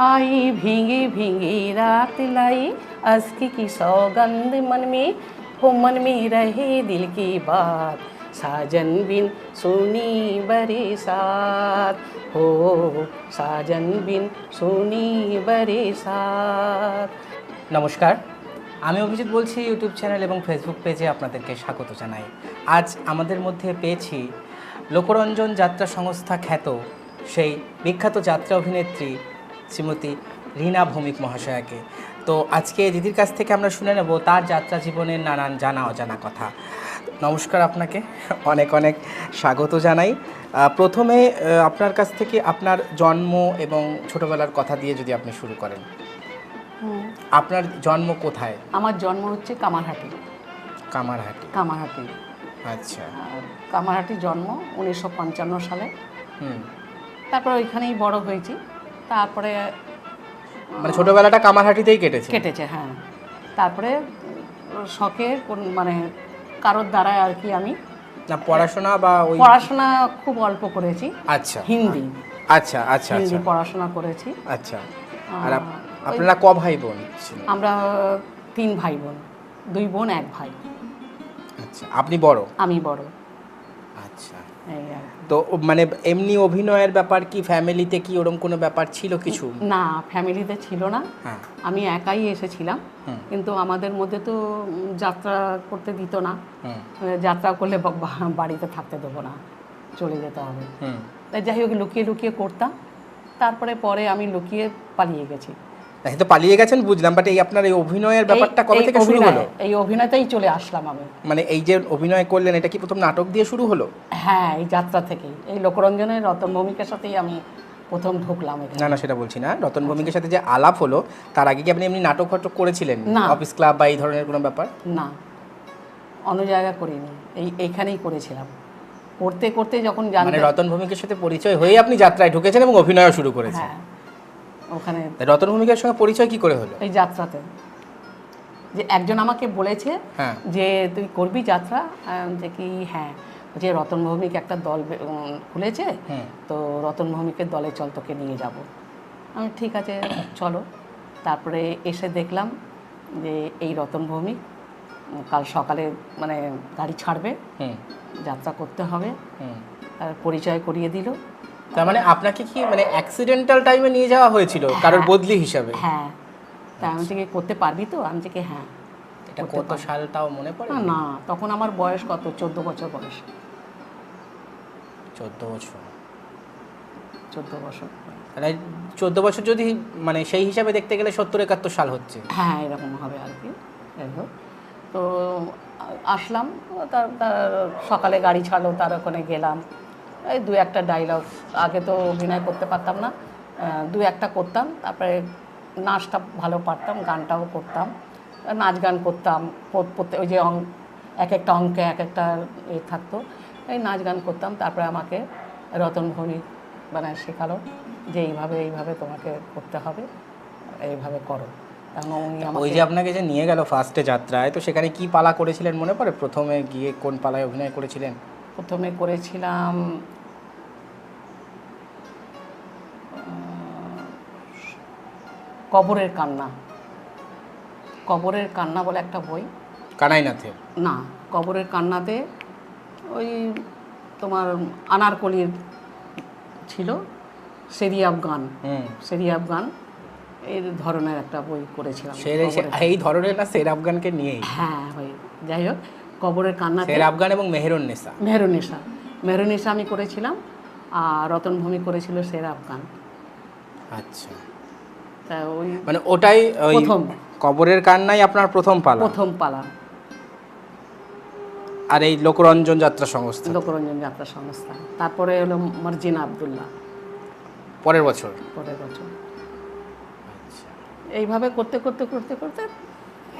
आई भीगी भीगी रात लाई अश्क की सौगंध मन में, हो मन में रहे दिल की बात, साजन बिन सुनी बरसात, हो साजन बिन सुनी बरसात। নমস্কার, আমি অভিজিৎ বলছি। ইউটিউব চ্যানেল এবং ফেসবুক পেজে আপনাদেরকে স্বাগত জানাই। আজ আমাদের মধ্যে পেয়েছি লোকরঞ্জন যাত্রা সংস্থা খ্যাত সেই বিখ্যাত যাত্রা অভিনেত্রী শ্রীমতী রীনা ভৌমিক মহাশয়াকে। তো আজকে দিদির কাছ থেকে আমরা শুনে নেব তার যাত্রা জীবনের নানান জানা অজানা কথা। নমস্কার, আপনাকে অনেক অনেক স্বাগত জানাই। প্রথমে আপনার কাছ থেকে আপনার জন্ম এবং ছোটবেলার কথা দিয়ে যদি আপনি শুরু করেন। আপনার জন্ম কোথায়? আমার জন্ম হচ্ছে কামারহাটি। কামারহাটি। কামারহাটি, আচ্ছা। কামারহাটি জন্ম 1955 সালে। তারপর ওইখানেই বড় হয়েছি। তারপরে মানে ছোটবেলাটা কামারহাটিতেই কেটেছে। হ্যাঁ, তারপরে শখে মানে কারোর দ্বারায় আর কি আমি না পড়াশোনা বা ওই পড়াশোনা খুব অল্প করেছি। আচ্ছা, হিন্দি। আচ্ছা আচ্ছা হিন্দি আচ্ছা পড়াশোনা করেছি। আচ্ছা। আর আপনারা ক ভাই বোন ছিলেন? আমরা 3 ভাই বোন, 2 বোন 1 ভাই। আচ্ছা, আপনি বড়? আমি বড়। আচ্ছা। এই আর তো মানে এমনি অভিনয়ের ব্যাপার কি ফ্যামিলিতে কি ওরকম কোনো ব্যাপার ছিল কিছু? না, ফ্যামিলিতে ছিল না। হ্যাঁ, আমি একাই এসেছিলাম। কিন্তু আমাদের মধ্যে তো যাত্রা করতে দিত না। যাত্রা করলে বাড়িতে থাকতে দেবো না, চলে যেতে হবে। তাই যাই হোক লুকিয়ে লুকিয়ে করতাম। তারপরে পরে আমি লুকিয়ে পালিয়ে গেছি। এই তো পালিয়ে গেছেন বুঝলাম, বাট এই আপনার এই অভিনয়ের ব্যাপারটা কবে থেকে শুরু হলো? এই অভিনয়তেই চলে আসলাম আমি। মানে এই যে অভিনয় করলেন এটা কি প্রথম নাটক দিয়ে শুরু হলো? হ্যাঁ, এই যাত্রা থেকেই, এই লোকরঞ্জনের রতন ভৌমিকের সাথেই আমি প্রথম ঢুকলাম এখানে। না না, সেটা বলছি না। রতন ভৌমিকের সাথে যে আলাপ হলো তার আগে কি আপনি এমনি নাটক ফাটক করেছিলেন? না। অফিস ক্লাব বা এই ধরনের কোনো ব্যাপার? না, অন্য জায়গা করিনি, এইখানেই করেছিলাম। করতে করতে যখন মানে রতন ভৌমিকের সাথে পরিচয় হয়ে আপনি যাত্রায় ঢুকেছেন এবং অভিনয়ও শুরু করেছেন। হ্যাঁ, ওখানে রতন ভৌমিকের সঙ্গে পরিচয় কি করে হলো? এই যাত্রাতে যে একজন আমাকে বলেছে যে তুই করবি যাত্রা, যে কি হ্যাঁ, যে রতন ভৌমিক একটা দল খুলেছে, তো রতন ভৌমিকের দলে চল, তোকে নিয়ে যাব। আমি ঠিক আছে চলো। তারপরে এসে দেখলাম যে এই রতন ভৌমিক কাল সকালে মানে গাড়ি ছাড়বে, যাত্রা করতে হবে। আর পরিচয় করিয়ে দিল। তার মানে আপনাকে কি মানে অ্যাক্সিডেন্টাল টাইমে নিয়ে যাওয়া হয়েছিল কারোর বদলি হিসাবে? হ্যাঁ। তাই আমি থেকে করতে পারবি তো? আমি থেকে হ্যাঁ। এটা কত সালটাও মনে পড়ে? না, তখন আমার বয়স কত, 14 বছর বয়স। 14 বছর। 14 বছর। তাহলে 14 বছর যদি মানে সেই হিসাবে দেখতে গেলে 70-71 সাল হচ্ছে। হ্যাঁ, এরকম হবে আর কি। যাই হোক, তো আসলাম। তার সকালে গাড়ি ছাড়লো, তার ওখানে গেলাম। এই 2-1টা ডায়লগ, আগে তো অভিনয় করতে পারতাম না, 2-1টা করতাম। তারপরে নাচটা ভালো পারতাম, গানটাও করতাম, নাচ গান করতাম। ওই যে এক একটা অঙ্কে এক একটা থাকতো, এই নাচ গান করতাম। তারপরে আমাকে রতন ভৌমিক মানে শেখালো যে এইভাবে তোমাকে করতে হবে, এইভাবে করো। ওই যে আপনাকে যে নিয়ে গেল ফার্স্টে যাত্রায়, তো সেখানে কি পালা করেছিলেন মনে পড়ে? প্রথমে গিয়ে কোন পালায় অভিনয় করেছিলেন? প্রথমে করেছিলাম কবরের কান্না। কবরের কান্না বলে একটা বই, কানাইনাথের? না, কবরের কান্নাতে ওই তোমার আনারকলির ছিল, সেরি আফগান, সেরি আফগান এই ধরনের একটা বই করেছিলাম। এই ধরনের না, সের আফগানকে নিয়েই? হ্যাঁ, ওই যাই হোক, কবরের কান্না, সের আফগান এবং মেহেরুন্নেসা। মেহেরুন্নেসা আমি করেছিলাম, আর রতন ভৌমিক করেছিল সের আফগান। আচ্ছা। তা ওই মানে ওটাই প্রথম কবরের কান্নাই আপনার প্রথম পালা? আর এই লোকরঞ্জন যাত্রা সংস্থা। তারপরে হলো মার্জিনা আব্দুল্লাহ, পরের বছর। এইভাবে করতে করতে করতে করতে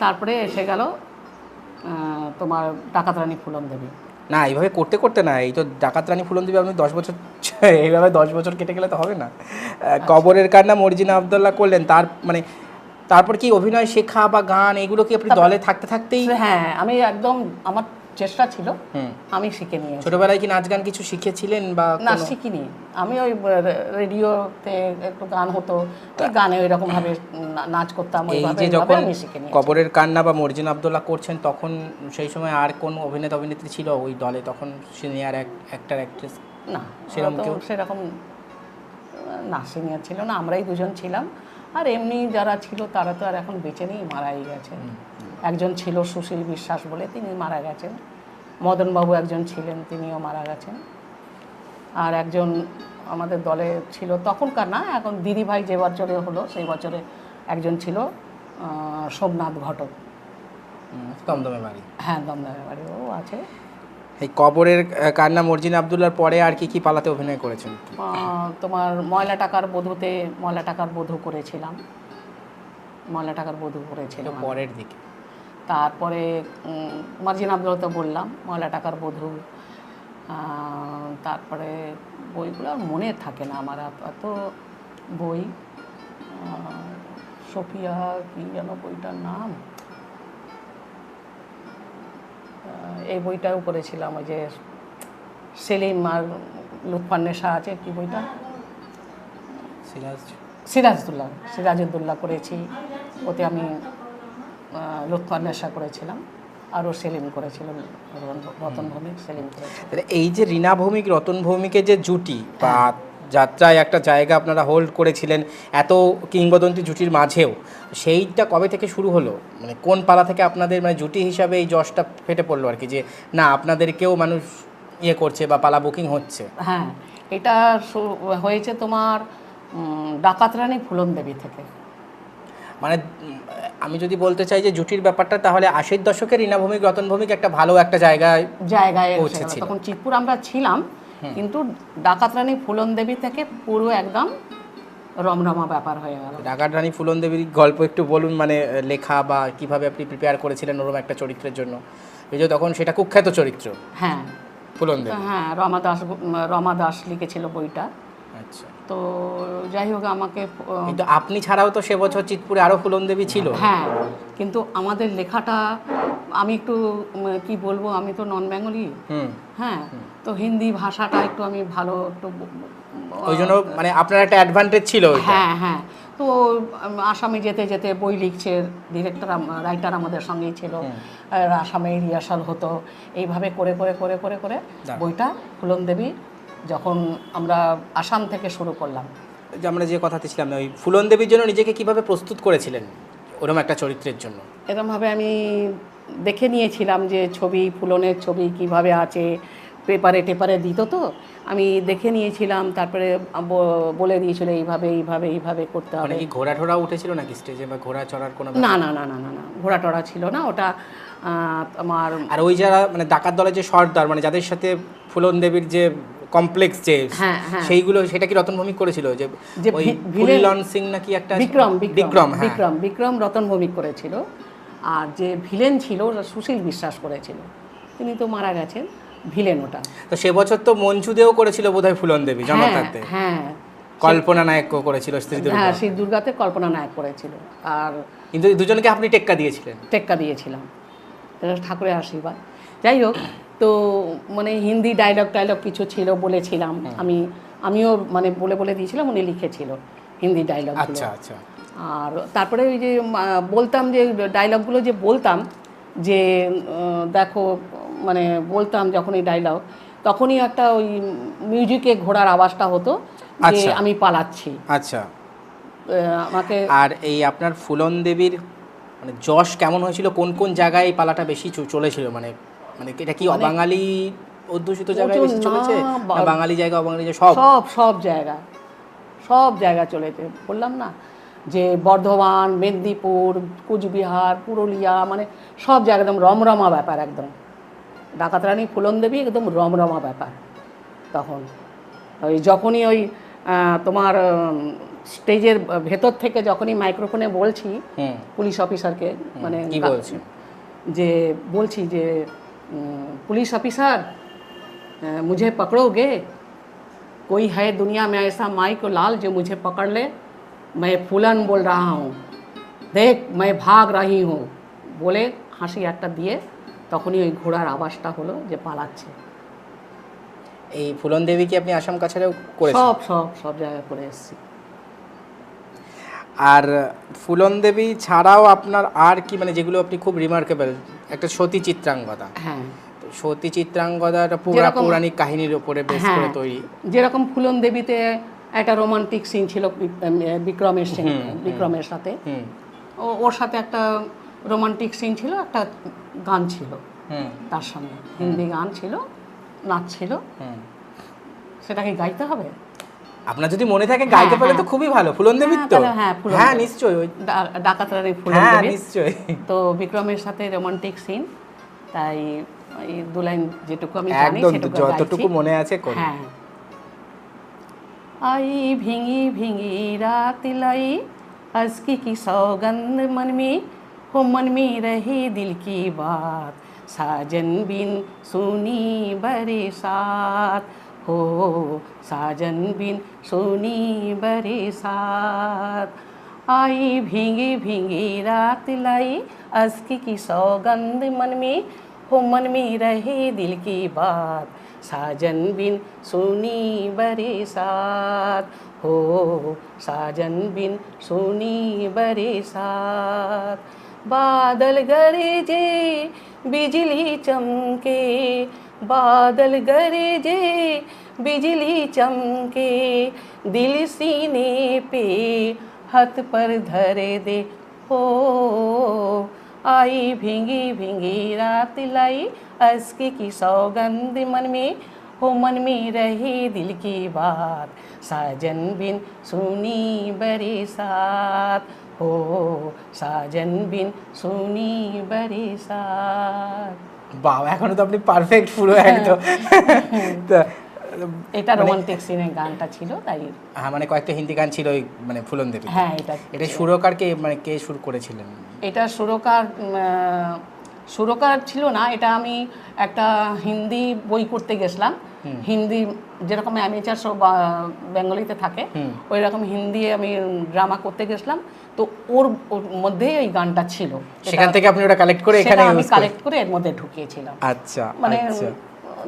তারপরে এসে গেল তোমার ডাকাত রানী ফুলন দেবী। না, এইভাবে করতে করতে না, এই তো ডাকাত রানী ফুলন দেবী আপনি 10 বছর, এইভাবে 10 বছর কেটে গেলে তো হবে না। কবরের কান্না, মর্জিনা আব্দুল্লাহ করলেন, তার মানে তারপর কি অভিনয় শেখা বা গান এগুলো কি আপনি দলে থাকতে থাকতেই? হ্যাঁ, আমি একদম আমার চেষ্টা ছিল, হুম। আমি শিখে নিয়েছি। ছোটবেলায় কি নাচ গান কিছু শিখেছিলেন বা না, কোনো- শিখিনি। আমি ওই রেডিওতে একটু গান হতো, ওই গানে ওই রকম ভাবে নাচ করতাম, এই ওইভাবে যে ওইভাবে যখন আমি শিখে নিয়েছি। কবরের কান্না বা মর্জিনা আব্দুল্লাহ করছেন তখন সেই সময় আর কোন অভিনেতা অভিনেত্রী ছিল ওই দলে তখন, সিনিয়র অ্যাক্টর অ্যাক্ট্রেস? না, সেরকম ওরা তো কেউ? সেরকম না, সিনিয়র ছিল না, আমরাই দুজন ছিলাম। আর এমনি যারা ছিল তারা তো আর এখন বেঁচে নেই, মারাই গেছে। একজন ছিল সুশীল বিশ্বাস বলে, তিনি মারা গেছেন। মদনবাবু একজন ছিলেন, তিনিও মারা গেছেন। আর একজন আমাদের দলে ছিল তখনকার, না এখন দিদিভাই যে বছরে হলো সেই বছরে একজন ছিল সোমনাথ ঘটক। দমদমে বাড়ি। হ্যাঁ, দমদমের বাড়ি, ও আছে। এই কবরের কান্না মর্জিনা আব্দুল্লাহর পরে আর কি কি পালাতে অভিনয় করেছেন? তোমার ময়লা টাকার বধূতে ময়লা টাকার বধূ করেছিলাম, ময়লা টাকার বধূ করেছিলাম আমি। পরের দিকে তারপরে মার্জিনা আব্দুল্লাহ তো বললাম, ময়লা টাকার বধূ। তারপরে বইগুলো আর মনে থাকে না আমার, এত বই। সোফিয়া কি যেন বইটার নাম, এই বইটাও করেছিলাম, ওই যে সেলিম আর লুৎফান্নেসা আছে, কি বইটা, সিরাজউদ্দৌলা করেছি, ওতে আমি লুৎফান্নেসা করেছিলাম, আরও সেলিম করেছিল, রতন ভৌমিক, সেলিম করেছিল। তাহলে এই যে রীনা ভৌমিক রতন ভৌমিকের যে জুটি বা যাত্রায় একটা জায়গা আপনারা হোল্ড করেছিলেন এত কিংবদন্তি জুটির মাঝেও, সেইটা কবে থেকে শুরু হলো? মানে কোন পালা থেকে আপনাদের মানে জুটি হিসাবে এই যশটা ফেটে পড়লো আর কি, যে না আপনাদেরকেও মানুষ ইয়ে করছে বা পালা বুকিং হচ্ছে? হ্যাঁ, এটা হয়েছে তোমার ডাকাত রানী ফুলন দেবী থেকে। মানে আমি যদি বলতে চাই যে জুটির ব্যাপারটা, তাহলে 80-র দশকে রীনা ভৌমিক রতন ভৌমিক একটা ভালো একটা জায়গায় পৌঁছেছিল। তখন চিতপুর আমরা ছিলাম, কিন্তু ডাকাত রানী ফুলন দেবী থেকে পুরো একদম রমরমা ব্যাপার হয়ে গেল। ডাকাত রানী ফুলন দেবীর গল্প একটু বলুন, মানে লেখা বা কিভাবে আপনি প্রিপেয়ার করেছিলেন ওরকম একটা চরিত্রের জন্য, এই যে তখন সেটা কুখ্যাত চরিত্র। হ্যাঁ, ফুলন দেবী। হ্যাঁ, রমা দাস লিখেছিল বইটা। আচ্ছা, তো যাই হোক, আমাকে কিন্তু আপনি ছাড়াও তো সে বছর চিতপুরে আরো ফুলন দেবী ছিল। হ্যাঁ, কিন্তু আমাদের লেখাটা, আমি একটু কি বলবো, আমি তো নন বেঙ্গলি। হ্যাঁ, তো হিন্দি ভাষাটা একটু আমি ভালো একটু, ওই জন্য মানে আপনার একটা অ্যাডভান্টেজ ছিল। হ্যাঁ হ্যাঁ, তো আসামে যেতে যেতে বই লিখছে, ডিরেক্টর রাইটার আমাদের সঙ্গেই ছিল, আসামে রিহার্সাল হতো, এইভাবে করে করে করে করে করে বইটা ফুলন দেবী যখন আমরা আসাম থেকে শুরু করলাম। যে আমরা যে কথাতে ছিলাম, ওই ফুলন দেবীর জন্য নিজেকে কিভাবে প্রস্তুত করেছিলেন ওরকম একটা চরিত্রের জন্য? এরকমভাবে আমি দেখে নিয়েছিলাম যে ছবি, ফুলনের ছবি কিভাবে আছে, পেপারে টেপারে দিত, তো আমি দেখে নিয়েছিলাম। তারপরে বলে দিয়েছিল এইভাবে এইভাবে এইভাবে করতে হবে। কি ঘোড়া টোড়া উঠেছিল নাকি স্টেজে, বা ঘোড়া চড়ার কোনো? না না না না না না, ঘোড়া টোড়া ছিল না, ওটা আমার। আর ওই যারা মানে ডাকাত দলের যে সর্দার, মানে যাদের সাথে ফুলন দেবীর যে কমপ্লেক্স যে সেইগুলো, সেটা কি রতন ভৌমিক করেছিল? যে ওই ফুলন সিং নাকি একটা বিক্রম রতন ভৌমিক করেছিল। আর যে ভিলেন ছিল ওটা সুশীল বিশ্বাস করেছিল, তিনি তো মারা গেছেন, ভিলেন ওটা। তো সে বছর তো মঞ্জু দেও করেছিল বোধহয় ফুলন দেবী জনতাতে। হ্যাঁ, কল্পনা নায়ক করেছিল শ্রী দুর্গা। হ্যাঁ, শ্রী দুর্গাতে কল্পনা নায়ক করেছিল। আর কিন্তু দুজনকে আপনি টেক্কা দিয়েছিলাম, ঠাকুরের আশীর্বাদ। যাই হোক, তো মানে হিন্দি ডায়লগ কিছু ছিল, বলেছিলাম আমিও মানে বলে দিয়েছিলাম, উনি লিখেছিল হিন্দি ডায়লগ। আচ্ছা আচ্ছা। আর তারপরে ওই যে বলতাম যে ডায়লগগুলো যে বলতাম, যে দেখো মানে বলতাম যখন এই ডায়লগ, তখনই একটা ওই মিউজিকে ঘোড়ার আওয়াজটা হতো যে আমি পালাচ্ছি। আচ্ছা, আমাকে। আর এই আপনার ফুলন দেবীর মানে যশ কেমন হয়েছিল, কোন কোন জায়গায় এই পালাটা বেশি চলেছিল? মানে মানে এটা কি অবাঙালি অধ্যুষিত জায়গায় বেশি চলেছে, না বাঙালি জায়গা অবাঙালি জায়গা সব জায়গা চলেছে। বললাম না যে বর্ধমান, মেদিনীপুর, কুচবিহার, পুরুলিয়া, মানে সব জায়গা একদম রমরমা ব্যাপার, একদম ডাকাত রানী ফুলন দেবী একদম রমরমা ব্যাপার। তখন ওই যখনই ওই তোমার স্টেজের ভেতর থেকে যখনই মাইক্রোফোনে বলছি পুলিশ অফিসারকে, মানে যে বলছি যে পুলিশ অফিসার मुझे पकड़ोगे, कोई है दुनिया में ऐसा माई को लाल जो मुझे पकड़ ले, मैं फूलन बोल रहा हूँ, देख मैं भाग रही हूँ, বলে হাসি একটা দিয়ে তখনই ওই ঘোড়ার আওয়াজটা হলো যে পালাচ্ছে। এই ফুলন দেবী কি আপনি আসাম কাছাড়েও করেছেন? সব সব সব জায়গায় করে এসেছি। আর ফুলন দেবী ছাড়াও আপনার আর কি, মানে যেগুলো আপনি খুব রিমার্কেবল, একটা সতী চিত্রাঙ্গদা। হ্যাঁ তো সতী চিত্রাঙ্গদাটা যেরকম- পৌরাণিক কাহিনীর উপরে বেস করে হ্যাঁ তৈরি। যেরকম ফুলন দেবীতে একটা রোমান্টিক সিন ছিল বিক্রমের সাথে, হুম ওর সাথে একটা রোমান্টিক সিন ছিল, একটা গান ছিল হুম তার সঙ্গে, হিন্দি গান ছিল, নাচ ছিল, হুম। সেটাকে গাইতে হবে। আপনার যদি মনে থাকে গাইতে পারলে তো খুবই ভালো। ফুলন দেবীর তো? তাহলে হ্যাঁ, ফুলন হ্যাঁ দেবী। নিশ্চয়ই, ওই ডাকাত রানী ফুলন হ্যাঁ দেবী। নিশ্চয়ই। তো বিক্রমের সাথে রোমান্টিক সিন, তাই এই দু লাইন যেটুকু আমি জানি একদম সেটুকু যতটুকু গাইছি। মনে আছে করুন। হ্যাঁ। आई भींगी भींगी रात लाई, अज़की की सौगंध मन में, हो मन में रही दिल की बात, साजन बिन सुनी बरसात, हो साजन बिन सुनी बरसात। आई भींगी भींगी रात लाई, अज़की की सौगंध मन में, हो मन में रहे दिल की बात, साजन बिन सुनी बरसात, हो साजन बिन सुनी बरसात। बादल गरजे बिजली चमके, बादल गरजे बिजली चमके, दिल सीने पे हाथ पर धर दे, हो आई भींगी भींगी रात लाई, अज़की की सौगंध मन में, हो मन में रही दिल की बात, साजन बिन सुनी बरसात, हो साजन बिन सुनी बरसात। বাহ, এখনো তো আপনি পারফেক্ট পুরো একদম। তো এটা রোমান্টিক সিনের গানটা ছিল, তাই হ্যাঁ, মানে কয়েকটা হিন্দি গান ছিল ওই মানে ফুলন দেবী। হ্যাঁ এটা সুরকার কে, মানে কে সুর করেছিলেন? এটা সুরকার ছিল না, এটা আমি একটা হিন্দি বই করতে গেছিলাম। হিন্দি যেরকম অ্যামেচার শো বেঙ্গলিতে থাকে, ওই রকম হিন্দি আমি ড্রামা করতে গেছিলাম। তো ওর মধ্যেই এই গানটা ছিল, সেখান থেকে আপনি ওটা কালেক্ট করে এখানে আমি ইউজ করেন? কালেক্ট করে এর মধ্যে ঢুকিয়েছিলাম। আচ্ছা, মানে আচ্ছা।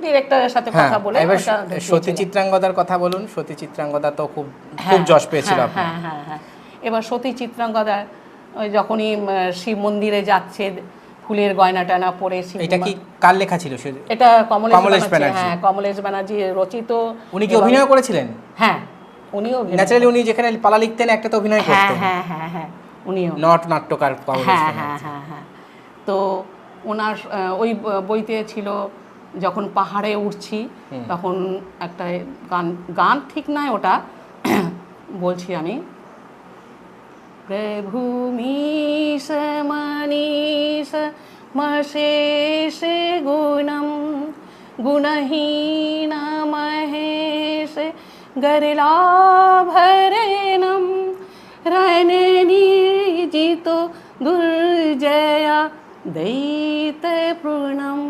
ডিরেক্টরের সাথে কথা বলে এবার ওটা সতী ঢুকিয়েছিলাম। চিত্রাঙ্গদার কথা বলুন। সতী চিত্রাঙ্গদা তো খুব খুব যশ পেয়েছিল হ্যাঁ আপনার। হ্যাঁ হ্যাঁ হ্যাঁ। এবার সতী চিত্রাঙ্গদা ওই যখনই শিব মন্দিরে যাচ্ছে, ফুলের গয়না টানা পরে এটা কি কার লেখা ছিল? এটা কমলেশ ব্যানার্জি। হ্যাঁ, কমলেশ ব্যানার্জি রচিত। উনি কি অভিনয় করেছিলেন? হ্যাঁ, উনিও ন্যাচারালি উনি যেখানে পালা লিখতেন একটা তো অভিনয় হ্যাঁ করতেন। হ্যাঁ হ্যাঁ হ্যাঁ, উনিও নাট্যকার কমলেশ হ্যাঁ হ্যাঁ ব্যানার্জি। হ্যাঁ হ্যাঁ। তো ওনার ওই বইতে ছিল, যখন পাহাড়ে উঠছি তখন একটা গান, গান ঠিক নয় ওটা, বলছি আমি। प्रभु मीश मनीष मशेष गुणम, गुणहीन महेश गरिलाभरणम, रणनिर्जितो दुर्जया दैत्यपूर्णम,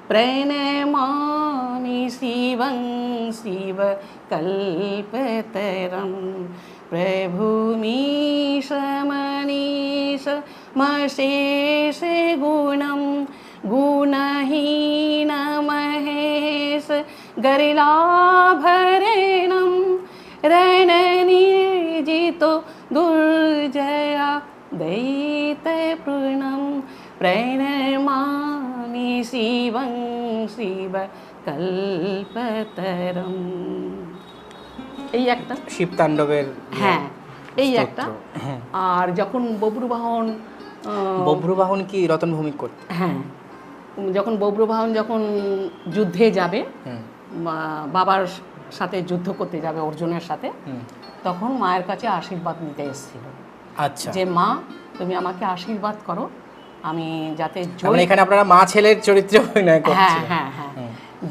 प्रणमामि शिवं शिव कल्पतरं, प्रभुमीश मनीष मशेष गुणं, गुणहीन महेश गरिलाभरणं, रणनिर्जितो दुर्जया दैत्यपूर्णं, प्रणमामि शिवं शिव कल्पतरं। এই একটা শিব তাণ্ডবের। হ্যাঁ, এই একটা। আর যখন বব্রুবাহন, বব্রুবাহন কি রতন ভৌমিক করতেন? হ্যাঁ, যখন বব্রুবাহন যখন যুদ্ধে যাবে, বাবার সাথে যুদ্ধ করতে যাবে অর্জুনের সাথে, তখন মায়ের কাছে আশীর্বাদ নিতে এসেছিল। আচ্ছা, যে মা তুমি আমাকে আশীর্বাদ করো, আমি যাতে মানে এখানে আপনারা মা ছেলের চরিত্রে অভিনয় হ্যাঁ করছেন। হ্যাঁ হ্যাঁ,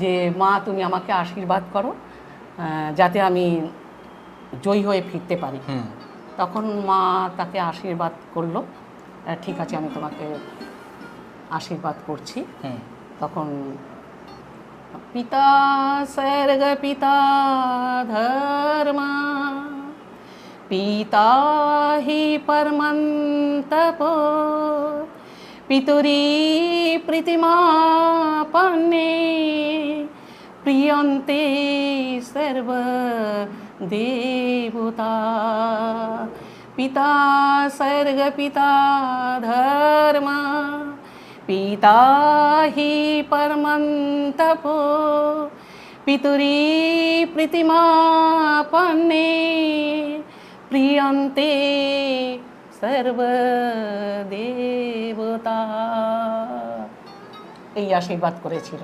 যে মা তুমি আমাকে আশীর্বাদ করো যাতে আমি জয়ী হয়ে ফিরতে পারি। তখন মা তাকে আশীর্বাদ করলো, ঠিক আছে আমি তোমাকে আশীর্বাদ করছি। তখন পিতা স্বর্গ পিতা ধর্মা, পিতা হি পরমন্তপ, পিতুরি প্রীতিমাপন্নে প্রিয়ন্তে সর্ব দেবতা পিতা স্বর্গ পিতা ধর্ম পিতা হি পরমন্তপো পিতুরি প্রীতিমাপন্নে প্রিয়ন্তে সর্বদেবতা। এই আশীর্বাদ করেছিল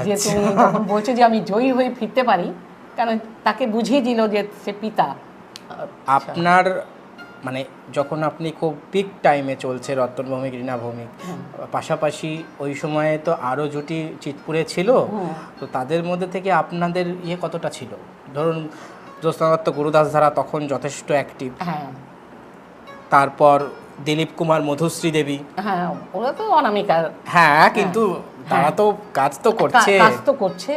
যে তুমি যখন বলছো যে আমি জয়ী হয়ে ফিরতে পারি, কারণ তাকে বুঝিয়ে দিল যে সে পিতা। আপনার মানে যখন আপনি খুব পিক টাইমে চলছে রতন ভৌমিক, রীনা ভৌমিক, পাশাপাশি ওই সময়ে তো আরও জুটি চিতপুরে ছিল, তো তাদের মধ্যে থেকে আপনাদের কতটা ছিল? ধরুন জ্যোৎস্না দত্ত, গুরুদাস ধারা তখন যথেষ্ট অ্যাক্টিভ, হ্যাঁ, তারপর দিলীপ কুমার, মধুশ্রী দেবী, হ্যাঁ ওরা তো অনামিকা, হ্যাঁ কিন্তু তারা তো কাজ তো করছে, কাজ তো করছে,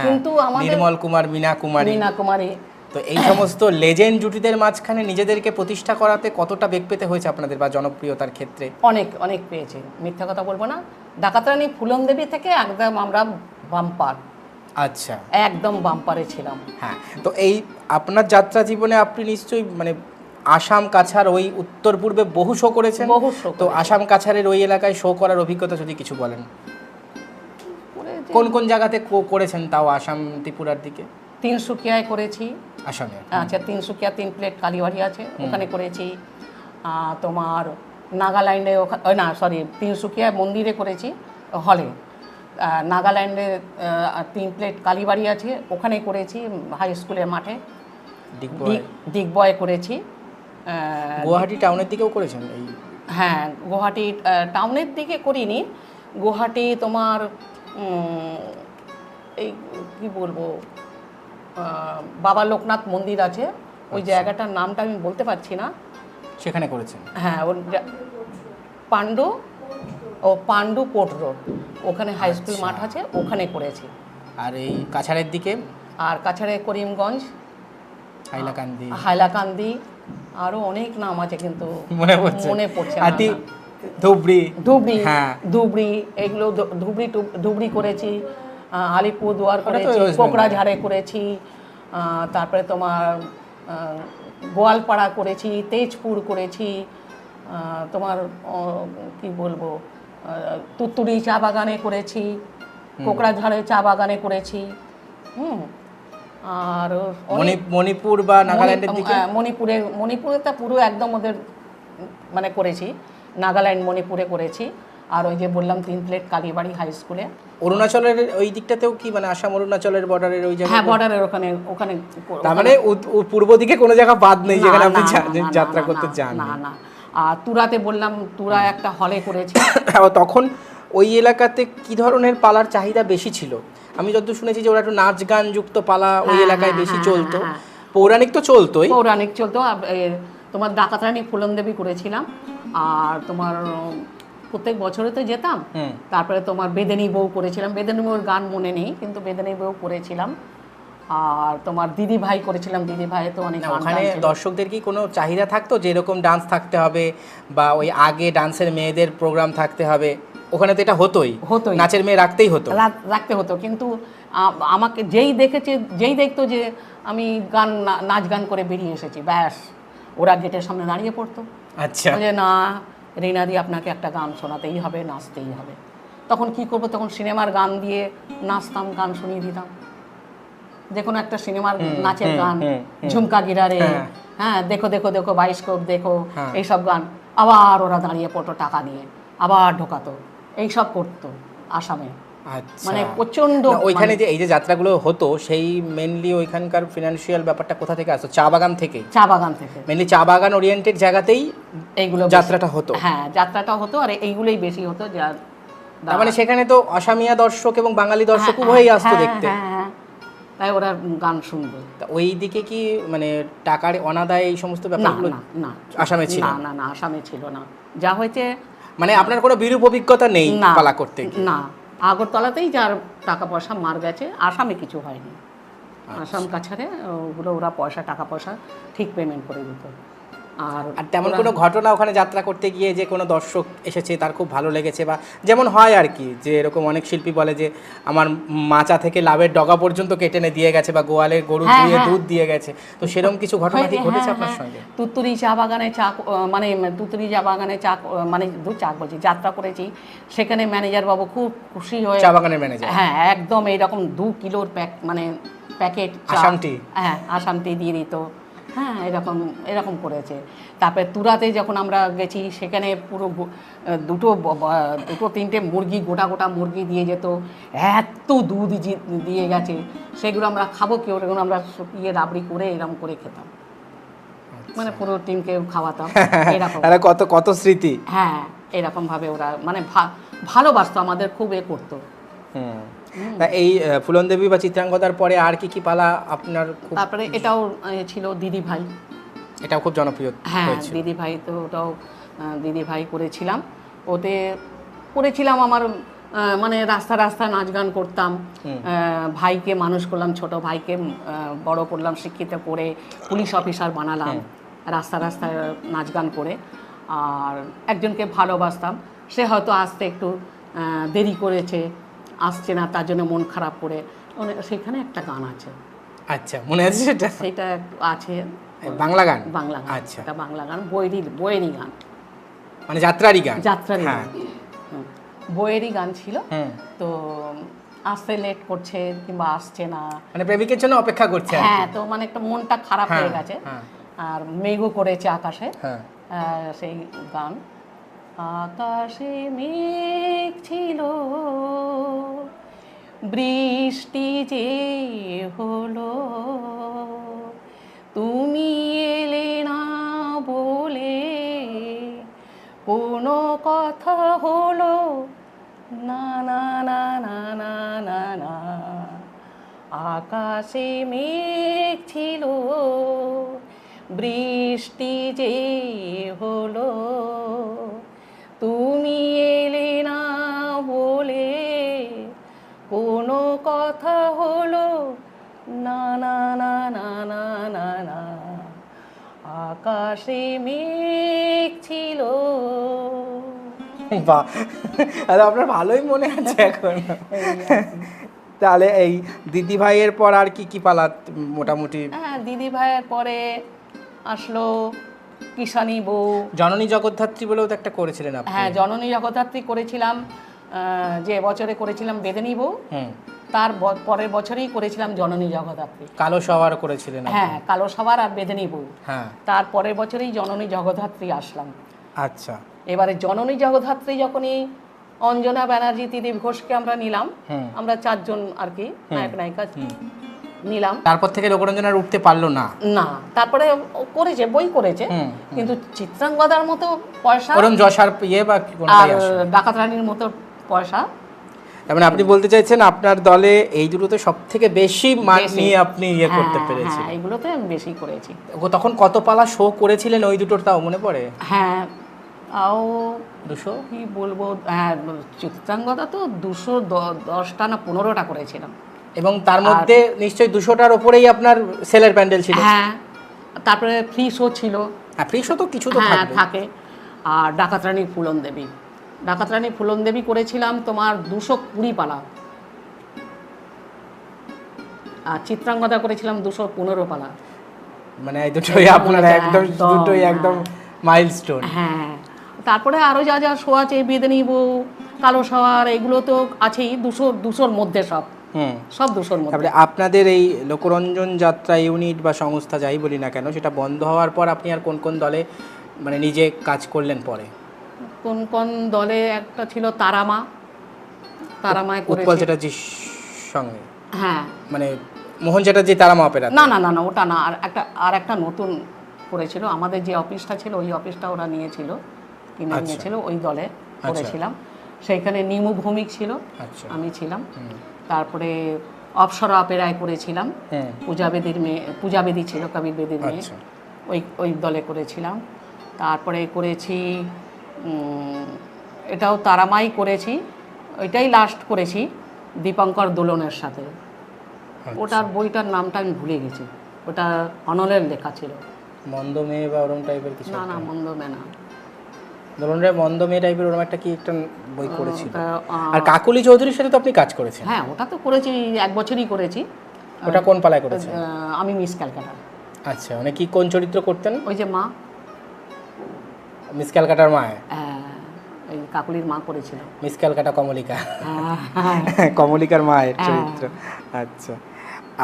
কিন্তু আমাদের নির্মল কুমার, মীনা কুমারী, মীনা কুমারী, তো এই সমস্ত লেজেন্ড জুটিদের মাঝখানে নিজেদেরকে প্রতিষ্ঠা করাতে কতটা বেগ পেতে হয়েছে আপনাদের, বা জনপ্রিয়তার ক্ষেত্রে? অনেক অনেক পেয়েছে, মিথ্যা কথা বলবো না। ডাকাতরানী ফুলন দেবী থেকে একদম আমরা বাম্পার, আচ্ছা একদম বাম্পারে ছিলাম। হ্যাঁ, তো এই আপনার যাত্রা জীবনে আপনি নিশ্চয়ই মানে আসাম কাছাড় ওই উত্তর পূর্বে বহু শো করেছেন, বহু শো তো আসাম কাছাড়ের ওই এলাকায় শো করার অভিজ্ঞতা যদি কিছু বলেন, কোন কোন জায়গাতে করেছেন, তাও আসাম ত্রিপুরার দিকে? তিনসুকিয়ায় করেছি, আসামে, আচ্ছা তিনসুকিয়া 3 প্লেট কালীবাড়ি আছে, ওখানে করেছি। তোমার নাগাল্যান্ডে না সরি তিনসুকিয়া মন্দিরে করেছি হলে, নাগাল্যান্ডে 3 প্লেট কালীবাড়ি আছে, ওখানে করেছি হাই স্কুলের মাঠে। দিগবয় করেছি। গুয়াহাটি টাউনের দিকেও করেছেন? এই হ্যাঁ, গুয়াহাটি টাউনের দিকে করিনি, গুয়াহাটি তোমার এই কি বলবো বাবা লোকনাথ মন্দির আছে, ওই জায়গাটার নামটা আমি বলতে পারছি না, সেখানে করেছেন? হ্যাঁ, পান্ডু পোর্ট রোড, ওখানে হাই স্কুল মাঠ আছে, ওখানে করেছি। আর এই কাছাড়ের দিকে? আর কাছাড়ে করিমগঞ্জ, হাইলাকান্দি, আরো অনেক নাম আছে কিন্তু মনে পড়ছে না। ধুবড়ি, হ্যাঁ ধুবড়ি, এগুলো ধুবড়ি করেছি, আলিপুরদুয়ার করেছি, কোকড়াঝাড়ে করেছি, তারপরে তোমার গোয়ালপাড়া করেছি, তেজপুর করেছি, তোমার কি বলবো তুত্তুরি চা বাগানে করেছি, কোকড়াঝাড়ে চা বাগানে করেছি। আর মণিপুর বা নাগাল্যান্ডের দিকে? মণিপুরে তা পুরো একদম ওদের মানে করেছি, নাগাল্যান্ড মণিপুরে করেছি। আর ওই যে বললাম 3 প্লেট কালীবাড়ি হাই স্কুলে। অরুণাচলের ওই দিকটাতেও কি মানে আসাম অরুণাচলের বর্ডারের ওই জায়গা? হ্যাঁ, বর্ডারের ওখানে তার মানে পূর্ব দিকে কোনো জায়গা বাদ নেই যেখানে আপনি যাত্রা করতে যান? না না। আর তুরাতে বললাম, তুরা একটা হলে করেছি। তখন ওই এলাকাতে কি ধরনের পালার চাহিদা বেশি ছিল? আমি যতদূর শুনেছি যে ওরা একটু নাচ গান যুক্ত পালা ওই এলাকায় বেশি চলতো। পৌরাণিক তো চলতোই, পৌরাণিক চলতো। তোমার ডাকাতরানী ফুলন দেবী করেছিলাম, আর তোমার প্রত্যেক বছরে তো যেতাম। তারপরে তোমার বেদেনী বউ করেছিলাম, বেদেনী বউর গান মনে নেই, কিন্তু বেদেনী বউ করেছিলাম। আর তোমার দিদি ভাই করেছিলাম, দিদি ভাই তো অনেক। ওখানে দর্শকদের কি কোনো চাহিদা থাকতো যে এরকম ডান্স থাকতে হবে, বা ওই আগে ডান্সের মেয়েদের প্রোগ্রাম থাকতে হবে? ওখানে তো এটা হতোই, নাচের মেয়ে রাখতে হতো, কিন্তু আমাকে যেই দেখতো যে আমি নাচ গান করে বেরিয়ে এসেছি, ব্যাস ওরা গেটের সামনে দাঁড়িয়ে পড়তো। আচ্ছা, যে না রিনাদি আপনাকে একটা গান শোনাতেই হবে, নাচতেই হবে। তখন কি করবো, তখন সিনেমার গান দিয়ে নাচতাম, গান শুনিয়ে দিতাম, যে কোনো একটা সিনেমার নাচের গান, ঝুমকা গিরারে, হ্যাঁ দেখো দেখো দেখো, বায়োস্কোপ দেখো, এইসব গান। আবার ওরা দাঁড়িয়ে পড়তো টাকা নিয়ে, আবার ঢোকাতো, এইসব করতো আসামে। মানে প্রচন্ড। ওইখানে যে এই যে যাত্রাগুলো হতো, সেই মেনলি ওইখানকার ফিনান্সিয়াল ব্যাপারটা কোথা থেকে আসতো? চা বাগান থেকে মেনলি চা বাগান ওরিয়েন্টেড জায়গাতেই এইগুলো যাত্রাটা হতো। হ্যাঁ, যাত্রাটা হতো, আর এইগুলোই বেশি হতো। তার মানে সেখানে তো অসামিয়া দর্শক এবং বাঙালি দর্শক উভয়ই আসতো দেখতে, তাই ওরা গান শুনবে। ওই দিকে কি মানে টাকার অনাদায় এই সমস্ত ব্যাপারগুলো না আসামে ছিল না? না, আসামে ছিল না। যা হয়েছে মানে আপনার কোনো বিরূপ অভিজ্ঞতা নেই পালা করতে? না, আগরতলাতেই যার টাকা পয়সা মার গেছে, আসামে কিছু হয়নি। আসাম কাছাড়ে ওগুলো ওরা টাকা পয়সা ঠিক পেমেন্ট করে দিত। আর তেমন কোনো ঘটনা ওখানে যাত্রা করতে গিয়ে যে কোনো দর্শক এসেছে তার খুব ভালো লেগেছে, বা যেমন হয় আর কি, যে এরকম অনেক শিল্পী বলে যে আমার মাচা থেকে লাভের ডগা পর্যন্ত কেটে এনে দিয়ে গেছে, বা গোয়ালের গরু ধুয়ে দুধ দিয়ে গেছে, তো সেরকম কিছু ঘটনা কি ঘটেছে আপনার সঙ্গে? তুত্তুরি চা বাগানে মানে তুত্তুরি চা বাগানে মানে চা বলছি, যাত্রা করেছি, সেখানে ম্যানেজার বাবু খুব খুশি হয়ে, চা বাগানের ম্যানেজার, হ্যাঁ একদম এইরকম 2 কিলোর মানে প্যাকেট আসাম টি, হ্যাঁ আসাম টি দিয়ে দিত, হ্যাঁ এরকম করেছে। তারপরে তুরাতে যখন আমরা গেছি সেখানে পুরো দুটো 3টে মুরগি, গোটা মুরগি দিয়ে যেত, এত দুধ দিয়ে গেছে, সেগুলো আমরা খাবো কি, ওগুলো আমরা শুকিয়ে রাবড়ি করে এরকম করে খেতাম, মানে পুরো টিমকে খাওয়াতাম এরকম। কত কত স্মৃতি, হ্যাঁ এরকমভাবে ওরা মানে ভালোবাসতো আমাদের, খুব করতো। তা এই ফুলন দেবী বা চিত্রাঙ্গদার পরে আর কি কি পালা আপনার? তারপরে এটাও ছিল দিদি ভাই, এটাও খুব জনপ্রিয়। হ্যাঁ দিদি ভাই, তো ওটাও দিদি ভাই করেছিলাম, ওতে করেছিলাম আমার মানে রাস্তা নাচ গান করতাম, ভাইকে মানুষ করলাম, ছোট ভাইকে বড় করলাম, শিক্ষিত করে পুলিশ অফিসার বানালাম রাস্তায় নাচ গান করে। আর একজনকে ভালোবাসতাম, সে হয়তো আসতে একটু দেরি করেছে, আসছে না, তার জন্য মন খারাপ করে, সেখানে একটা গান আছে। আচ্ছা, মনে আছে সেটা? সেটা আছে, বাংলা গান। আচ্ছা, এটা বাংলা গান, বইয়েরই গান, মানে যাত্রারই গান। গান, বইয়েরই গান ছিল। তো আসতে লেট করছে কিংবা আসছে না, মানে প্রেমিকের জন্য অপেক্ষা করছে। হ্যাঁ, তো মানে একটা মনটা খারাপ হয়ে গেছে, আর মেঘও করেছে আকাশে, সেই গান। আকাশে মেঘ ছিল, বৃষ্টি যে হলো, তুমি এলে না বলে, কোনো কথা হলো না, না না না না না না। আকাশে মেঘ ছিল, বৃষ্টি যে হলো, তুমি এলে না বলে, কোনো কথা হলো না, না না না না না না। আকাশে মেঘ ছিল। বাহ, আপনার ভালোই মনে আছে এখন। তাহলে এই দিদি ভাইয়ের পর আর কি কি পালা মোটামুটি? হ্যাঁ, দিদি ভাইয়ের পরে আসলো কিষানী বউ, জননী জগদ্ধাত্রী বলেও তো একটা করেছিলেন আপনি। হ্যাঁ, জননী জগদ্ধাত্রী করেছিলাম, যে বছরে করেছিলাম বেদেনী বউ, তার পরের বছরেই করেছিলাম জননী জগদ্ধাত্রী। কালো সওয়ার করেছিলেন? হ্যাঁ, কালো সওয়ার আর বেদেনী বউ, হ্যাঁ, তার পরের বছরেই জননী জগদ্ধাত্রী আসলাম। আচ্ছা, এবারে জননী জগদ্ধাত্রী যখনই অঞ্জনা ব্যানার্জি, ত্রিদীপ ঘোষকে আমরা নিলাম, আমরা 4 জন আর কি নায়ক নায়িকা নিলাম। তারপর থেকে লোকরঞ্জন আর উঠতে পারলো না। তারপরে করেছে, বই করেছে, কিন্তু চিত্রাঙ্গদার মতো পয়সা, ওরম যশার বা আর ডাকাত রানীর মতো পয়সা। তার মানে আপনি বলতে চাইছেন আপনার দলে এই দুটোতে সব থেকে বেশি মান নিয়ে আপনি করতে পেরেছেন? হ্যাঁ, এগুলোতে আমি বেশি করেছি। তখন কত পালা শো করেছিলেন ওই দুটোর, তাও মনে পড়ে? হ্যাঁ, তাও 200 কি বলবো, হ্যাঁ চিত্রাঙ্গদা তো 210টা না 15টা করেছিলাম, এবং তার মধ্যে নিশ্চয়ই 200টার ওপরেই আপনার সেলের প্যান্ডেল ছিল। হ্যাঁ, তারপরে ফ্রি শো ছিল। হ্যাঁ, ফ্রি শো তো কিছু তো থাকে। আর ডাকাত রানী ফুলন দেবী করেছিলাম তোমার 220 পালা, আর চিত্রাঙ্গদা করেছিলাম 215 পালা। মানে এই দুটোই আপনার একদম মাইলস্টোন। হ্যাঁ, তারপরে আরো যা যা শো আছে, বেদেনী বউ, কালো সওয়ার, এগুলো তো আছেই, 200-200-র মধ্যে সব 200-র মধ্যে। তারপরে আপনাদের এই লোকরঞ্জন যাত্রা ইউনিট বা সংস্থা যাই বলি না কেন, সেটা বন্ধ হওয়ার পর আপনি আর কোন কোন দলে মানে নিজে কাজ করলেন পরে? কোন কোন দলে? একটা ছিল তারামায় করেছি। উৎপল চ্যাটার্জির সঙ্গে? হ্যাঁ, মানে মোহন চ্যাটার্জি তারামা অপেরা? না না না না, ওটা না, আর একটা নতুন করেছিল, আমাদের যে অফিসটা ছিল ওই অফিসটা ওরা নিয়েছিল, কিনে নিয়েছিল, ওই দলে করেছিলাম। সেইখানে নিমু ভৌমিক ছিল, আমি ছিলাম। তারপরে অপ্সরা অপেরায় করেছিলাম, পূজা বেদী ছিল, কবির বেদীর মেয়ে, ওই দলে করেছিলাম। তারপরে করেছি, এটাও তারামাই করেছি, ওইটাই লাস্ট করেছি দীপঙ্কর দোলনের সাথে। ওটার বইটার নামটা আমি ভুলে গেছি, ওটা অনলের লেখা ছিল, মন্দ মেয়ে বা ওরম টাইপের কিছু না একটা? না, মন্দ মেয়ে না। দোলন রায় মন্দ মেয়ে টাইপের ওরম একটা কি একটা বই করেছিল। ওটা, আর কাকলি চৌধুরীর সাথে তো আপনি কাজ করেছেন। হ্যাঁ ওটা তো করেছি, 1 বছরই করেছি। ওটা কোন পালায় করেছেন? আমি মিস ক্যালকাটা। আচ্ছা, মানে কি কোন চরিত্র করতেন? ওই যে মা, মিস ক্যালকাটার মা, ওই কাকুলির মা করেছিল। মিস ক্যালকাটা কমলিকা, হ্যাঁ, কমলিকার মায়ের হ্যাঁ। চরিত্র। আচ্ছা,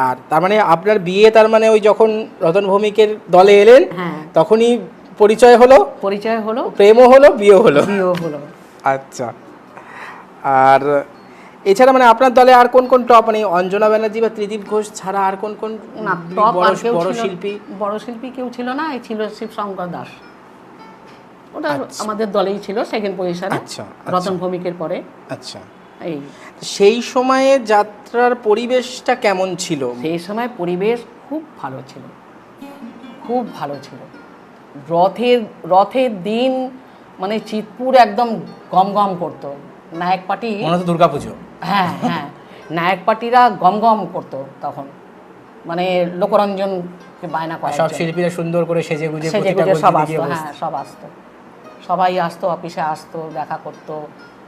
আর তার মানে আপনার বিয়ে, তার মানে ওই যখন রতন ভৌমিকের দলে এলেন হ্যাঁ, তখনই পরিচয় হলো, পরিচয় হলো, প্রেমও হলো, বিয়েও হলো। বিয়েও হলো। আচ্ছা, আর এছাড়া মানে আপনার দলে আর কোন কোন টপ, মানে অঞ্জনা ব্যানার্জি বা ত্রিদীপ ঘোষ ছাড়া আর কোন কোন না, টপ আর কেউ বড় ছিল, শিল্পী? বড় শিল্পী কেউ ছিল না, এই ছিল শিবশঙ্কর দাস। ওটা আচ্ছা। আমাদের দলেই ছিল, সেকেন্ড পজিশনে, আচ্ছা, রতন ভৌমিকের পরে। আচ্ছা। এই সেই সময়ে যাত্রার পরিবেশটা কেমন ছিল? সেই সময় পরিবেশ খুব ভালো ছিল, খুব ভালো ছিল। রথের দিন মানে চিতপুর একদম গম গম করতো। নায়ক পার্টি, মনে হতো দুর্গাপুজো। হ্যাঁ হ্যাঁ, নায়ক পার্টিরা গম গম করতো তখন, মানে লোকরঞ্জনকে বায়না করে, সব শিল্পীরা সুন্দর করে সেজে গুজে সেজে প্রতিটা গুজে সব গল্পে গিয়ে আসতো। বসতো। হ্যাঁ, সব আসতো, সবাই আসতো, অফিসে আসতো, দেখা করতো,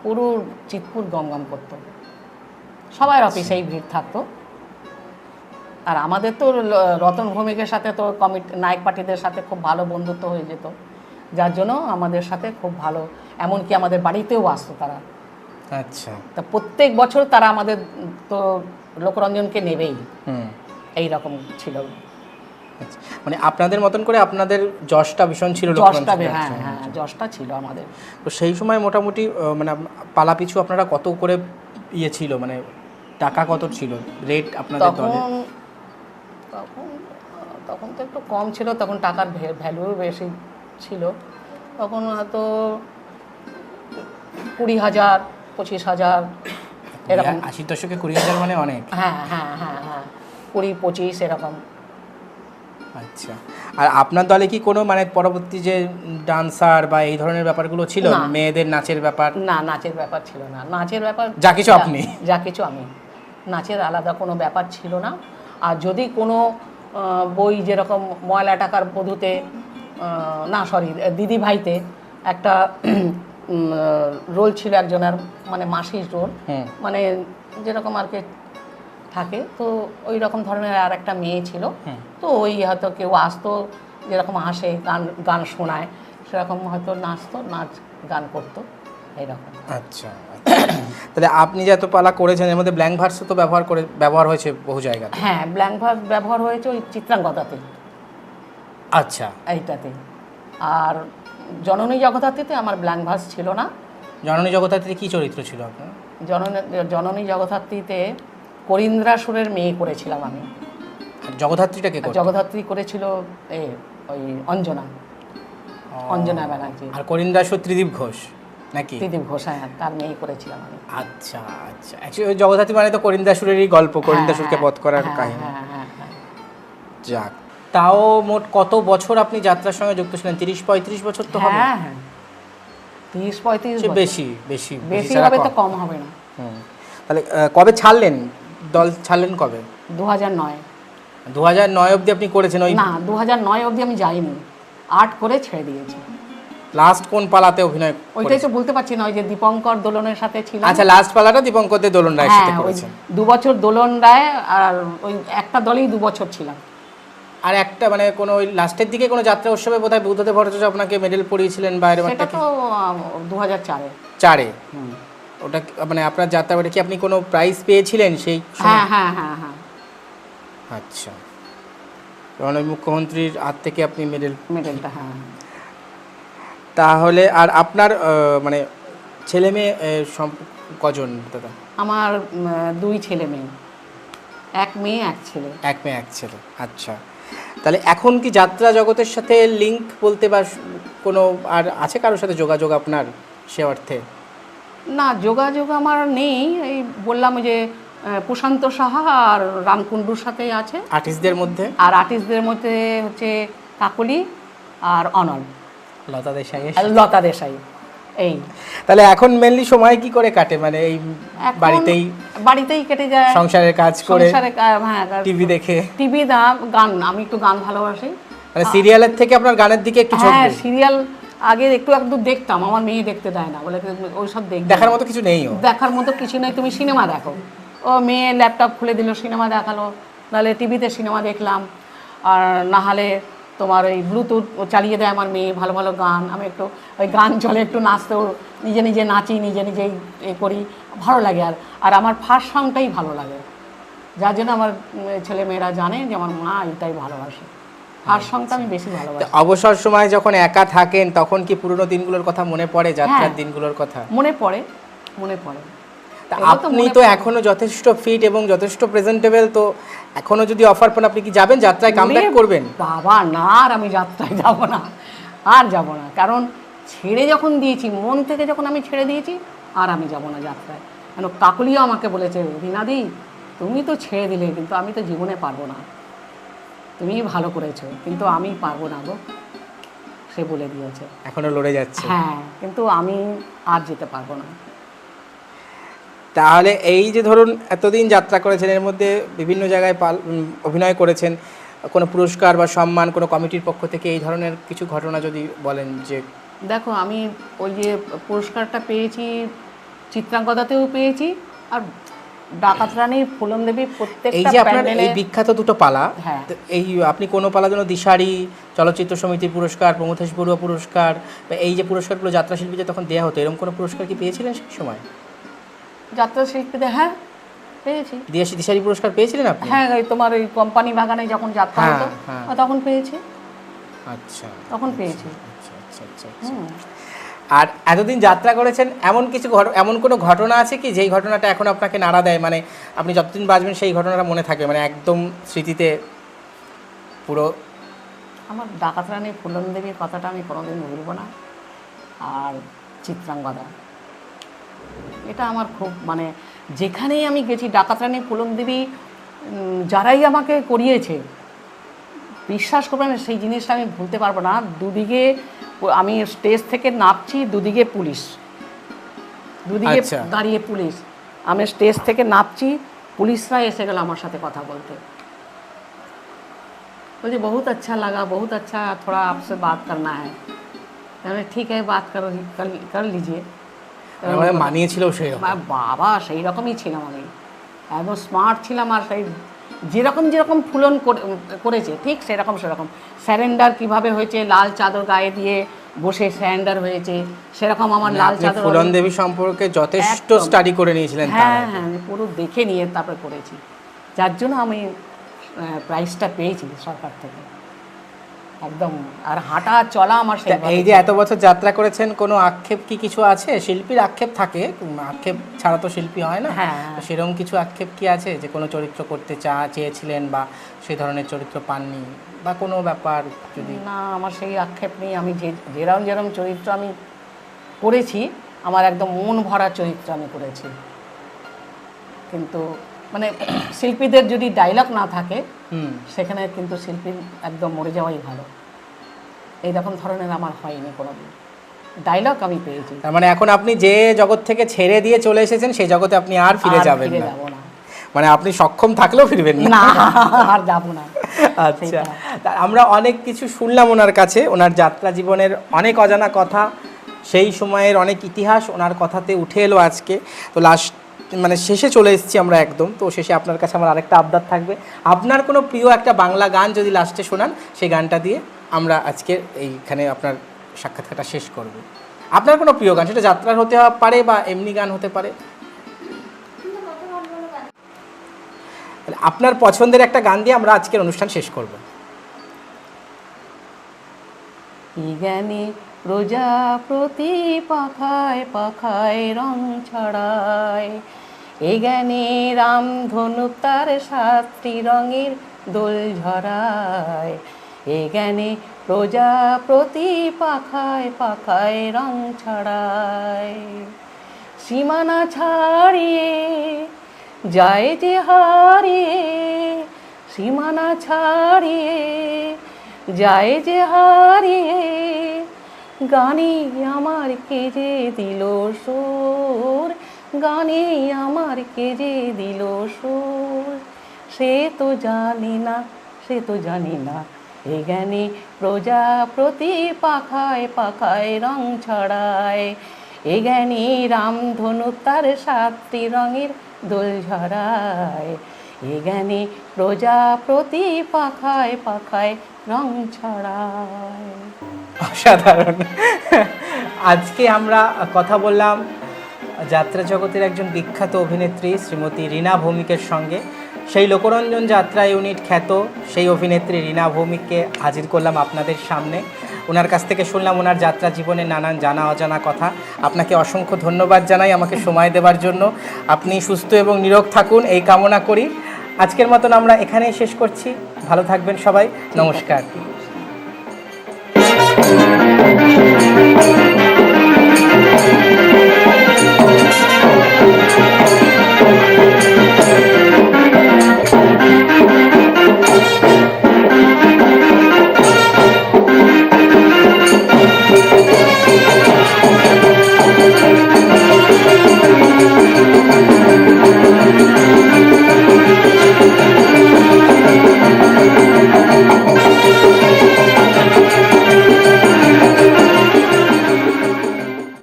পুরো চিতপুর গম গম করতো, সবাই অফিসেই ভিড় থাকতো। আর আমাদের তো রতন ভৌমিকের সাথে তো নায়ক পার্টিদের সাথে খুব ভালো বন্ধুত্ব হয়ে যেত, যার জন্য আমাদের সাথে খুব ভালো, এমনকি আমাদের বাড়িতেও আসতো তারা। আচ্ছা। তা প্রত্যেক বছর তারা আমাদের তো লোকরঞ্জনকে নেবেই, এই রকম ছিল। আচ্ছা, মানে আপনাদের মতন করে আপনাদের যশটা ভীষণ ছিল, যশটা, লোকরঞ্জনের হ্যাঁ সঙ্গে। হ্যাঁ, যশটা ছিল আমাদের। তো সেই সময় মোটামুটি মানে পালা পিছু আপনারা কত করে ইয়ে ছিল, মানে টাকা কত ছিল রেট আপনাদের দলে? তখন তখন তখন তো একটু কম ছিল, তখন টাকার ভ্যালু বেশি ছিল। তখন হয়তো 20,000, 25,000 এরকম। 80 দশকে 20,000 মানে অনেক। হ্যাঁ হ্যাঁ হ্যাঁ হ্যাঁ, 20-25 এরকম। আচ্ছা, আর আপনার দলে কি কোনো মানে পরবর্তী যে ডান্সার বা এই ধরনের ব্যাপারগুলো ছিল, না। মেয়েদের নাচের ব্যাপার? না, নাচের ব্যাপার ছিল না, নাচের ব্যাপার যা কিছু আপনি? যা কিছু আমি, নাচের আলাদা কোনো ব্যাপার ছিল না। আর যদি কোনো বই, যেরকম ময়লা টাকার বধূতে, না সরি, দিদি ভাইতে একটা রোল ছিল একজনের, মানে মাসির রোল, মানে যেরকম আর কি থাকে, তো ওই রকম ধরনের আর একটা মেয়ে ছিল। তো ওই হয়তো কেউ আসতো, যেরকম আসে গান গান শোনায়, সেরকম হয়তো নাচতো, নাচ গান করতো, এইরকম। আচ্ছা, তাহলে আপনি যে এত পালা করেছেন এর মধ্যে ব্ল্যাঙ্ক ভার্স তো ব্যবহার হয়েছে বহু জায়গাতে। হ্যাঁ, ব্ল্যাঙ্ক ভার্স ব্যবহার হয়েছে ওই চিত্রাঙ্গদাতে, আচ্ছা। এইটাতে। আর জননী জগদ্ধাত্রীতে আমার ব্ল্যাঙ্ক ভার্স ছিল না। জননী জগদ্ধাত্রীতে কি চরিত্র ছিল আপনার? জননী জগদ্ধাত্রীতে করিন্দ্রাসুরের মেয়ে করেছিলাম আমি। আর জগদ্ধাত্রীটাকে জগদ্ধাত্রী করেছিল ওই অঞ্জনা, অঞ্জনা ব্যানার্জি। আর করিন্দাসু ত্রিদীপ ঘোষ নাকি? ত্রিদীপ ঘোষ, হ্যাঁ, তার মেয়ে করেছিলাম আমি। আচ্ছা আচ্ছা, অ্যাকচুয়ালি জগদ্ধাত্রী মানে তো করিন্দাসুরেরই গল্প, করিন্দাসুরকে বধ করার কাহিনী। হ্যাঁ হ্যাঁ হ্যাঁ। যাক, তাও মোট কত বছর আপনি যাত্রার সঙ্গে যুক্ত ছিলেন? 30-35 বছর তো হবে। হ্যাঁ হ্যাঁ, 30-35 বছর। বেশি বেশি বেশি হবে তো, কম হবে না। তাহলে কবে ছাড়লেন, দল ছাড়লেন কবে? 2009। 2009 অবধি আপনি করেছেন? ওই না, 2009 অবধি আমি যাইনি, 8 করে ছেড়ে দিয়েছি। লাস্ট কোন পালাতে অভিনয়? ওইটাই তো বলতে পারছি না, ওই যে দীপঙ্কর দোলনের সাথে ছিল। আচ্ছা, লাস্ট পালাটা দীপঙ্কর দে দোলন রায়ের সাথে হ্যাঁ, ওই করেছেন। 2 বছর দোলন রায়, আর ওই একটা দলেই 2 বছর ছিলাম। আর একটা মানে কোনো ওই লাস্টের দিকে কোনো যাত্রা উৎসবে বোধহয় বুদ্ধদেব ভট্টাচার্য আপনাকে মেডেল পরিয়েছিলেন বাইরে? সেটা তো 2004-এ। 4-এ। ওটা মানে আপনার যাত্রা, ওটা কি আপনি কোনো প্রাইজ পেয়েছিলেন সেই সময়? হ্যাঁ হ্যাঁ হ্যাঁ হ্যাঁ। আচ্ছা, কারণ ওই মুখ্যমন্ত্রীর হাত থেকে আপনি মেডেলটা, হ্যাঁ। তাহলে আর আপনার মানে ছেলে মেয়ে কজন দাদা? আমার 2 ছেলে মেয়ে, 1 মেয়ে 1 ছেলে। 1 মেয়ে 1 ছেলে। আচ্ছা, তাহলে এখন কি যাত্রা জগতের সাথে লিঙ্ক বলতে বা কোনো আর আছে কারোর সাথে যোগাযোগ আপনার সে অর্থে? না, যোগাযোগ আমার নেই। এই বললাম যে প্রশান্ত সাহা আর রামকুণ্ডুর সাথে আছে আর্টিস্টদের মধ্যে। আর আর্টিস্টদের মধ্যে হচ্ছে কাকলি আর অনল, লতা দেশাই। লতা দেশাই, এই। তাহলে এখন মেনলি সময় কি করে কাটে, মানে এই এখন বাড়িতেই কেটে যায়, সংসারের কাজ করে, হ্যাঁ, টিভি দেখে? টিভি গান, আমি একটু গান ভালোবাসি, মানে সিরিয়ালের থেকে আপনার গানের দিকে একটু ঝোঁক হ্যাঁ বেশি। সিরিয়াল আগে একটু একটু দেখতাম, আমার মেয়ে দেখতে দেয় না বলে ওইসব দেখার মতো কিছু নেই ও। দেখার মতো কিছু নেই, তুমি সিনেমা দেখো। ও মেয়ে ল্যাপটপ খুলে দিল, সিনেমা দেখালো, নাহলে টিভিতে সিনেমা দেখলাম, আর না হলে তোমার ওই ব্লুটুথ চালিয়ে দেয় আমার মেয়ে ভালো ভালো গান, আমি একটু ওই গান চলে একটু নাচতেও নিজে নিজে নাচি, নিজে নিজেই এ করি, ভালো লাগে। আর আর আমার ফার্স্ট সংটাই ভালো লাগে, যার জন্য আমার ছেলে মেয়েরা জানে যে আমার মা এটাই ভালোবাসে, ফার্স্ট সংটা আমি বেশি ভালোবাসি। অবসর সময় যখন একা থাকেন তখন কি পুরনো দিনগুলোর কথা মনে পড়ে, যাত্রার দিনগুলোর কথা? মনে পড়ে, মনে পড়ে। তা আপনি তো এখনো যথেষ্ট ফিট এবং যথেষ্ট প্রেজেন্টেবল, তো এখনো যদি অফার পান আপনি কি যাবেন যাত্রায়, কামব্যাক করবেন? বাবা না, আর আমি যাত্রায় যাব না, আর যাব না, কারণ ছেড়ে যখন দিয়েছি, মন থেকে যখন আমি ছেড়ে দিয়েছি, আর আমি যাব না যাত্রায়। কেন কাকুলিও আমাকে বলেছে, রীনাদি তুমি তো ছেড়ে দিলে, কিন্তু আমি তো জীবনে পারবো না, তুমি ভালো করেছো কিন্তু আমি পারবো না গো, সে বলে দিয়েছে। এখনো লড়ে যাচ্ছে? হ্যাঁ, কিন্তু আমি আর যেতে পারবো না। তাহলে এই যে ধরুন এতদিন যাত্রা করেছেন, এর মধ্যে বিভিন্ন জায়গায় অভিনয় করেছেন, কোনো পুরস্কার বা সম্মান কোনো কমিটির পক্ষ থেকে এই ধরনের কিছু ঘটনা যদি বলেন। যে দেখো আমি ওই যে পুরস্কারটা পেয়েছি, চিত্রাঙ্গদাতেও পেয়েছি, আর ডাকাত রানী ফুলন দেবী এই প্রত্যেকটা যে আপনার প্যান্ডেলে। এই বিখ্যাত দুটো পালা, হ্যাঁ। তো এই আপনি কোনো পালার জন্য দিশারি চলচ্চিত্র সমিতির পুরস্কার, প্রমথেশ বড়ুয়া পুরস্কার, বা এই যে পুরস্কারগুলো যাত্রা শিল্পীদের তখন দেওয়া হতো, এরকম কোনো পুরস্কার কি পেয়েছিলেন সেই সময়? যাত্রা শিল্পীদের হ্যাঁ পেয়েছি। দিশারি পুরস্কার পেয়েছিলেন আপনি? হ্যাঁ, ওই তোমার ওই কোম্পানি বাগানে যখন যাত্রা হ্যাঁ, হতো, হ্যাঁ। তখন পেয়েছি, আচ্ছা তখন পেয়েছি। আচ্ছা আচ্ছা আচ্ছা। হুম। আর এতদিন যাত্রা করেছেন, এমন কিছু এমন কোনো ঘটনা আছে কি যেই ঘটনাটা এখন আপনাকে নাড়া দেয়, মানে আপনি যতদিন বাঁচবেন সেই ঘটনাটা মনে থাকবে, মানে একদম স্মৃতিতে পুরো? আমার ডাকাত রানী ফুলন দেবীর কথাটা আমি কোনোদিন ভুলবো না, আর চিত্রাঙ্গদা, এটা আমার খুব মানে যেখানেই আমি গেছি ডাকাত রানী ফুলন দেবী যারাই আমাকে করিয়েছে, বিশ্বাস করবেন সেই জিনিসটা আমি ভুলতে পারবো না। দুদিকে আমি স্টেজ থেকে নামছি, দুদিকে পুলিশ, দুদিকে আচ্ছা। দাঁড়িয়ে পুলিশ, আমি স্টেজ থেকে নামছি, পুলিশরা এসে গেল আমার সাথে কথা বলতে, বলছে बहुत अच्छा लगा, बहुत अच्छा, थोड़ा आपसे बात करना है। मैंने ठीक है, बात करो, कर लीजिए। মানে মানিয়েছিল সেই রকম? বাবা সেই রকমই ছিলাম আমি, একদম স্মার্ট ছিলাম, আর সেই যেরকম যেরকম ফুলন করেছে ঠিক সেরকম সেরকম স্যারেন্ডার কিভাবে হয়েছে, লাল চাদর গায়ে দিয়ে বসে স্যারেন্ডার হয়েছে, সেরকম আমার লাল আপনি চাদর। ফুলন দেবী সম্পর্কে যথেষ্ট একদম। স্টাডি করে নিয়েছিলেন? হ্যাঁ হ্যাঁ, আমি পুরো দেখে নিয়ে তারপরে করেছি, যার জন্য আমি প্রাইজটা পেয়েছি সরকার থেকে একদম। আর হাঁটা চলা আমার সেই। এই যে এত বছর যাত্রা করেছেন, কোনো আক্ষেপ কি কিছু আছে? শিল্পীর আক্ষেপ থাকে, আক্ষেপ ছাড়া তো শিল্পী হয় না। হ্যাঁ। সেরকম কিছু আক্ষেপ কি আছে যে কোনো চরিত্র করতে চেয়েছিলেন বা সেই ধরনের চরিত্র পাননি, বা কোনো ব্যাপার যদি? না, আমার সেই আক্ষেপ নেই, আমি যেরকম যেরকম চরিত্র আমি করেছি, আমার একদম মন ভরা চরিত্র আমি করেছি। কিন্তু মানে শিল্পীদের যদি ডায়লগ না থাকে সেখানে কিন্তু শিল্পী একদম মরে যাওয়াই ভালো, এইরকম ধরনের আমার হয়নি কোনোদিন, ডায়লগ আমি পেয়েছি। তার মানে এখন আপনি যে জগৎ থেকে ছেড়ে দিয়ে চলে এসেছেন সেই জগতে আপনি আর ফিরে যাবেন না? যাবো না, মানে আপনি সক্ষম থাকলেও ফিরবেন না? না, আর যাবো না। আচ্ছা, আমরা অনেক কিছু শুনলাম ওনার কাছে, ওনার যাত্রা জীবনের অনেক অজানা কথা, সেই সময়ের অনেক ইতিহাস ওনার কথাতে উঠে এলো আজকে। তো লাস্ট মানে শেষে চলে এসেছি আমরা একদম, তো শেষে আপনার কাছে আমার আরেকটা আবদার থাকবে, আপনার কোনো প্রিয় একটা বাংলা গান যদি লাস্টে শোনান, সেই গানটা দিয়ে আমরা আজকে এইখানে আপনার সাক্ষাৎকারটা শেষ করব। আপনার কোনো প্রিয় গান, সেটা যাত্রার হতে পারে বা এমনি গান হতে পারে, আপনার পছন্দের একটা গান দিয়ে আমরা আজকের অনুষ্ঠান শেষ করব। জ্ঞানী প্রজাপতি পাখায় পাখায় রং ছড়ায়, এ জ্ঞানে রামধনু তার 7টি রঙের দোল ঝরায়, এ জ্ঞানে প্রজাপতি পাখায় পাখায় রং ছড়ায়, সীমানা ছাড়িয়ে যায় যে হারিয়ে, সীমানা ছাড়িয়ে যায় যে হারিয়ে, গানে আমার কে যে দিল সুর, গানে আমার কে যে দিল সুর, সে তো জানি না, সে তো জানি না, এই জ্ঞানী প্রজাপতি পাখায় পাখায় রং ছড়ায়, এই জ্ঞানী রামধনু তার 7টি রঙের দোল ঝরায়, এই জ্ঞানী প্রজাপতি পাখায় পাখায় রং ছড়ায়। অসাধারণ। আজকে আমরা কথা বললাম যাত্রা জগতের একজন বিখ্যাত অভিনেত্রী শ্রীমতী রীনা ভৌমিকের সঙ্গে। সেই লোকরঞ্জন যাত্রা ইউনিট খ্যাত সেই অভিনেত্রী রীনা ভৌমিককে হাজির করলাম আপনাদের সামনে। ওনার কাছ থেকে শুনলাম ওনার যাত্রা জীবনের নানান জানা অজানা কথা। আপনাকে অসংখ্য ধন্যবাদ জানাই আমাকে সময় দেওয়ার জন্য। আপনি সুস্থ এবং নিরোগ থাকুন এই কামনা করি। আজকের মতন আমরা এখানেই শেষ করছি। ভালো থাকবেন সবাই, নমস্কার।